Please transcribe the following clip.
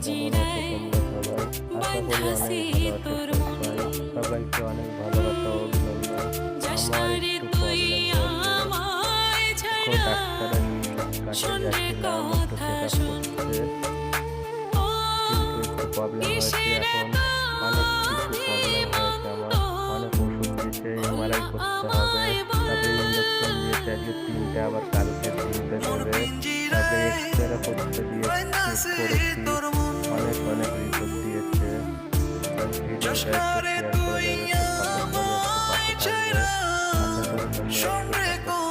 কেমন আছো তোমরা সবাই? আশা করি অনেক ভালো আছো সবাই। সবাইকে অনেক ভালোবাসা ও অভিনন্দন। আমার একটু প্রবলেম হয়েছে, এখন ডাক্তারের কাছে যাচ্ছিলাম, একটু চেক আপ করতে, কিন্তু একটু প্রবলেম হয়েছে। এখন অনেক কিছু প্রবলেম হয়েছে আমার, অনেক ওষুধ দিয়েছে, এমআরআই করতে হবে, তারপরে ইঞ্জেকশন দিয়েছে আজকে 3টে, আবার কালকে 3টে দেবে, তারপরে এক্সরে করতে দিয়েছে, চেক করেছি, অনেক অনেক রিপোর্ট দিয়েছে। ভিডিওটা একটু শেয়ার করে দেবে, একটু সাপোর্ট করে, একটু পাশে থাকবে। আশা করি তোমরা একটু সাপোর্ট